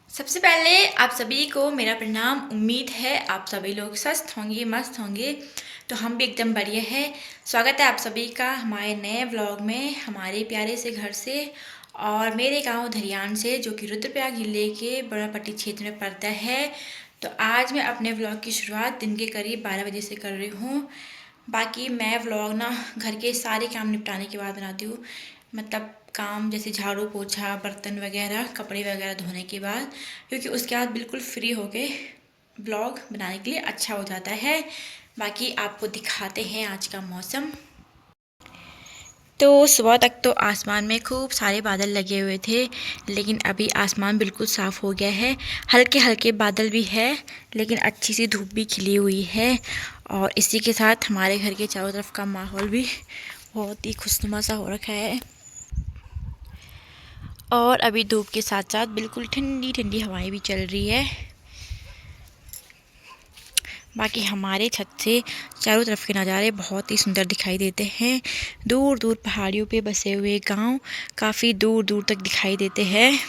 सबसे पहले आप सभी को मेरा प्रणाम। उम्मीद है आप सभी लोग स्वस्थ होंगे, मस्त होंगे। तो हम भी एकदम बढ़िया है। स्वागत है आप सभी का हमारे नए व्लॉग में, हमारे प्यारे से घर से और मेरे गांव धरियान से, जो कि रुद्रप्रयाग जिले के बड़ापट्टी क्षेत्र में पड़ता है। तो आज मैं अपने व्लॉग की शुरुआत दिन के करीब 12 बजे से कर रही हूँ। बाकी मैं व्लॉग ना घर के सारे काम निपटाने के बाद बनाती हूँ, मतलब काम जैसे झाड़ू पोछा, बर्तन वगैरह, कपड़े वगैरह धोने के बाद, क्योंकि उसके बाद बिल्कुल फ्री होके ब्लॉग बनाने के लिए अच्छा हो जाता है। बाकी आपको दिखाते हैं आज का मौसम। तो सुबह तक तो आसमान में खूब सारे बादल लगे हुए थे, लेकिन अभी आसमान बिल्कुल साफ़ हो गया है। हल्के हल्के बादल भी है, लेकिन अच्छी सी धूप भी खिली हुई है। और इसी के साथ हमारे घर के चारों तरफ का माहौल भी बहुत ही खुशनुमा सा हो रखा है। और अभी धूप के साथ साथ बिल्कुल ठंडी ठंडी हवाएं भी चल रही है। बाकी हमारे छत से चारों तरफ के नज़ारे बहुत ही सुंदर दिखाई देते हैं। दूर दूर पहाड़ियों पे बसे हुए गांव काफ़ी दूर दूर तक दिखाई देते हैं।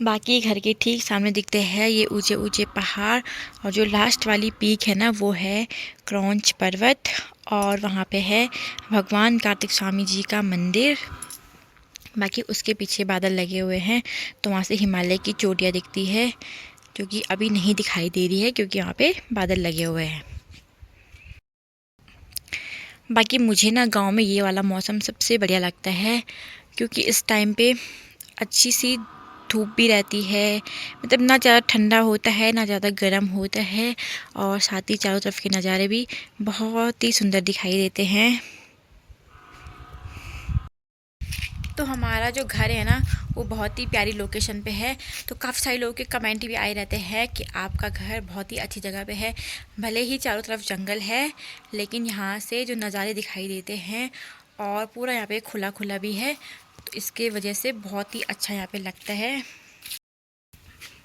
बाकी घर के ठीक सामने दिखते हैं ये ऊंचे ऊंचे पहाड़, और जो लास्ट वाली पीक है ना, वो है क्रौंच पर्वत। और वहाँ पे है भगवान कार्तिक स्वामी जी का मंदिर। बाकी उसके पीछे बादल लगे हुए हैं, तो वहाँ से हिमालय की चोटियाँ दिखती है, जो कि अभी नहीं दिखाई दे रही है क्योंकि वहाँ पे बादल लगे हुए हैं। बाकी मुझे ना गांव में ये वाला मौसम सबसे बढ़िया लगता है, क्योंकि इस टाइम पे अच्छी सी धूप भी रहती है, मतलब ना ज़्यादा ठंडा होता है ना ज़्यादा गर्म होता है, और साथ ही चारों तरफ के नज़ारे भी बहुत ही सुंदर दिखाई देते हैं। तो हमारा जो घर है ना, वो बहुत ही प्यारी लोकेशन पे है। तो काफ़ी सारे लोगों के कमेंट भी आए रहते हैं कि आपका घर बहुत ही अच्छी जगह पे है। भले ही चारों तरफ जंगल है, लेकिन यहाँ से जो नज़ारे दिखाई देते हैं, और पूरा यहाँ पे खुला खुला भी है, तो इसके वजह से बहुत ही अच्छा यहाँ पे लगता है।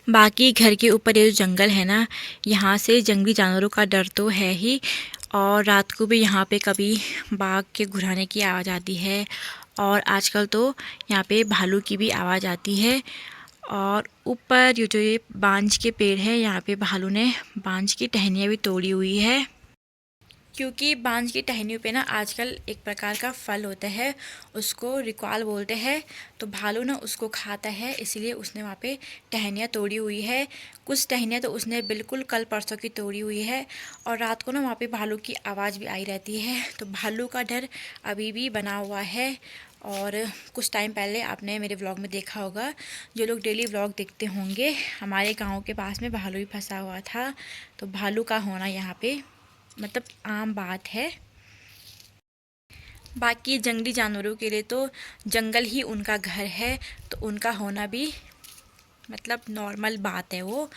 बाकी घर के ऊपर ये जो जंगल है ना, यहाँ से जंगली जानवरों का डर तो है ही, और रात को भी यहाँ पे कभी बाघ के घुराने की आवाज़ आती है, और आजकल तो यहाँ पे भालू की भी आवाज़ आती है। और ऊपर ये बांज के पेड़ है, यहाँ पे भालू ने बांज की टहनियाँ भी तोड़ी हुई है, क्योंकि बांज की टहनियों पे ना आजकल एक प्रकार का फल होता है, उसको रिक्वाल बोलते हैं। तो भालू ना उसको खाता है, इसलिए उसने वहाँ पे टहनियाँ तोड़ी हुई है। कुछ टहनियाँ तो उसने बिल्कुल कल परसों की तोड़ी हुई है, और रात को ना वहाँ पे भालू की आवाज़ भी आई रहती है। तो भालू का डर अभी भी बना हुआ है। और कुछ टाइम पहले आपने मेरे व्लॉग में देखा होगा, जो लोग डेली व्लॉग देखते होंगे, हमारे गाँव के पास में भालू भी फंसा हुआ था। तो भालू का होना यहाँ पे मतलब आम बात है। बाकी जंगली जानवरों के लिए तो जंगल ही उनका घर है, तो उनका होना भी मतलब नॉर्मल बात है वो।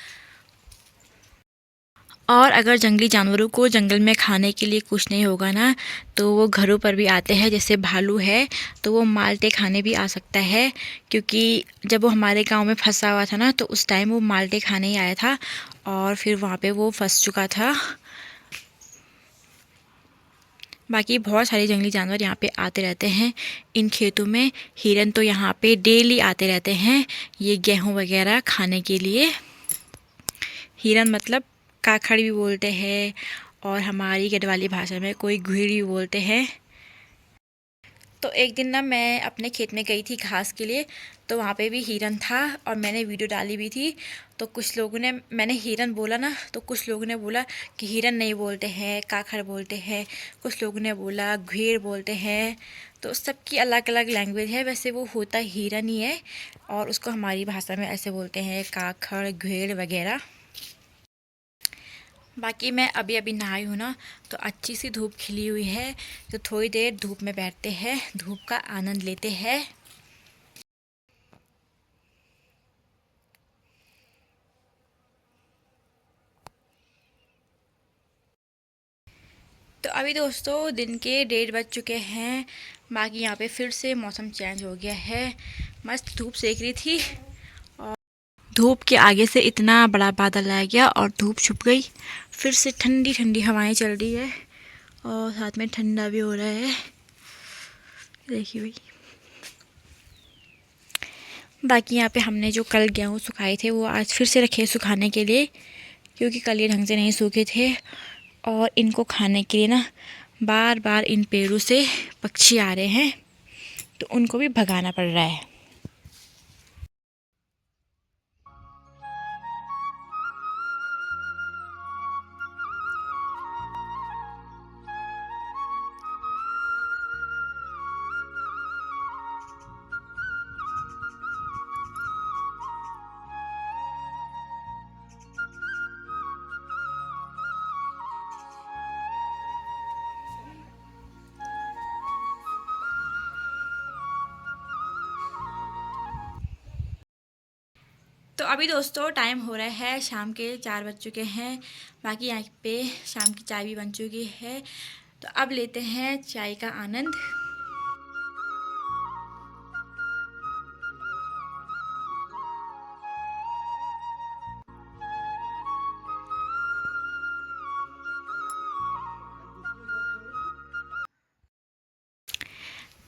और अगर जंगली जानवरों को जंगल में खाने के लिए कुछ नहीं होगा ना, तो वो घरों पर भी आते हैं। जैसे भालू है, तो वो माल्टे खाने भी आ सकता है, क्योंकि जब वो हमारे गांव में फंसा हुआ था ना, तो उस टाइम वो माल्टे खाने ही आया था, और फिर वहाँ पे वो फंस चुका था। बाकी बहुत सारे जंगली जानवर यहाँ पे आते रहते हैं इन खेतों में। हिरन तो यहाँ पे डेली आते रहते हैं ये गेहूँ वगैरह खाने के लिए। हिरन मतलब काखड़ भी बोलते हैं, और हमारी गढ़वाली भाषा में कोई घुइड़ भी बोलते हैं। तो एक दिन ना मैं अपने खेत में गई थी घास के लिए, तो वहाँ पे भी हिरन था, और मैंने वीडियो डाली भी थी। तो कुछ लोगों ने, मैंने हिरन बोला ना, तो कुछ लोगों ने बोला कि हिरन नहीं बोलते हैं, काखड़ बोलते हैं। कुछ लोगों ने बोला घेर बोलते हैं। तो सबकी अलग अलग लैंग्वेज है, वैसे वो होता हिरन ही है, और उसको हमारी भाषा में ऐसे बोलते हैं काखड़, घेर वगैरह। बाकी मैं अभी अभी नहाई हूँ ना, तो अच्छी सी धूप खिली हुई है, तो थोड़ी देर धूप में बैठते हैं, धूप का आनंद लेते हैं। तो अभी दोस्तों दिन के 1:30 बज चुके हैं। बाकी यहाँ पे फिर से मौसम चेंज हो गया है। मस्त धूप सेक रही थी, और धूप के आगे से इतना बड़ा बादल आ गया और धूप छुप गई। फिर से ठंडी ठंडी हवाएं चल रही है, और साथ में ठंडा भी हो रहा है। देखिए भाई। बाकी यहाँ पे हमने जो कल गेहूँ सुखाए थे वो आज फिर से रखे सुखाने के लिए, क्योंकि कल ये ढंग से नहीं सूखे थे। और इनको खाने के लिए ना बार बार इन पेड़ों से पक्षी आ रहे हैं, तो उनको भी भगाना पड़ रहा है। तो अभी दोस्तों टाइम हो रहा है शाम के 4 बज चुके हैं। बाकी यहाँ पे शाम की चाय भी बन चुकी है, तो अब लेते हैं चाय का आनंद।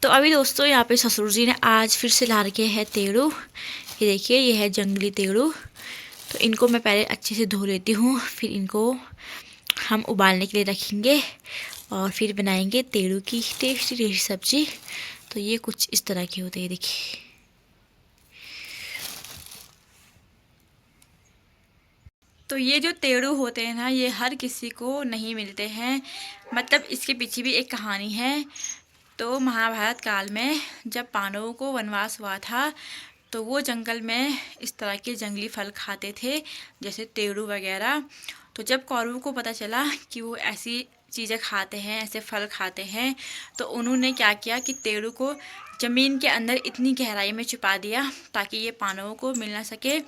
तो अभी दोस्तों यहाँ पे ससुर जी ने आज फिर से ला रखे हैं तेड़ू। ये देखिए, ये है जंगली तेड़ू। तो इनको मैं पहले अच्छे से धो लेती हूँ, फिर इनको हम उबालने के लिए रखेंगे और फिर बनाएंगे तेड़ू की टेस्टी टेस्टी सब्जी। तो ये कुछ इस तरह के होते हैं, देखिए। तो ये जो तेड़ू होते हैं ना, ये हर किसी को नहीं मिलते हैं। मतलब इसके पीछे भी एक कहानी है। तो महाभारत काल में जब पांडवों को वनवास हुआ था, तो वो जंगल में इस तरह के जंगली फल खाते थे, जैसे तेड़ू वगैरह। तो जब कौरवों को पता चला कि वो ऐसी चीज़ें खाते हैं, ऐसे फल खाते हैं, तो उन्होंने क्या किया कि तेड़ू को ज़मीन के अंदर इतनी गहराई में छुपा दिया ताकि ये पांडवों को मिल ना सके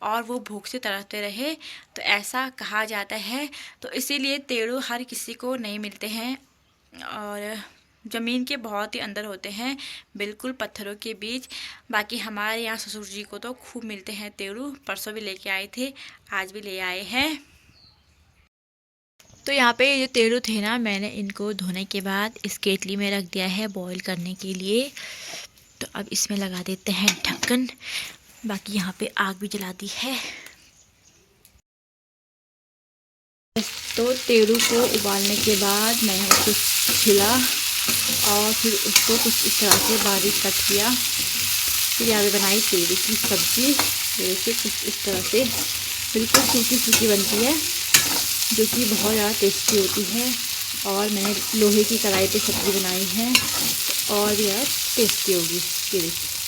और वो भूख से तड़पते रहे। तो ऐसा कहा जाता है। तो इसीलिए तेड़ू हर किसी को नहीं मिलते हैं और ज़मीन के बहुत ही अंदर होते हैं, बिल्कुल पत्थरों के बीच। बाकी हमारे यहाँ ससुर जी को तो खूब मिलते हैं तेड़ू। परसों भी लेके आए थे, आज भी ले आए हैं। तो यहाँ पे ये जो तेड़ू थे ना, मैंने इनको धोने के बाद इस केतली में रख दिया है बॉईल करने के लिए। तो अब इसमें लगा देते हैं ढक्कन। बाकी यहाँ पे आग भी जला दी है। तो तेड़ू को उबालने के बाद मैंने उसको छिला और फिर उसको कुछ इस तरह से बारीक कट किया। फिर यहाँ पे बनाई तेड़ू की सब्जी। देखिए कुछ इस तरह से बिल्कुल सूखी सूखी बनती है, जो कि बहुत ज़्यादा टेस्टी होती है। और मैंने लोहे की कढ़ाई पे सब्ज़ी बनाई है और भी ज़्यादा टेस्टी होगी। ये देखिए।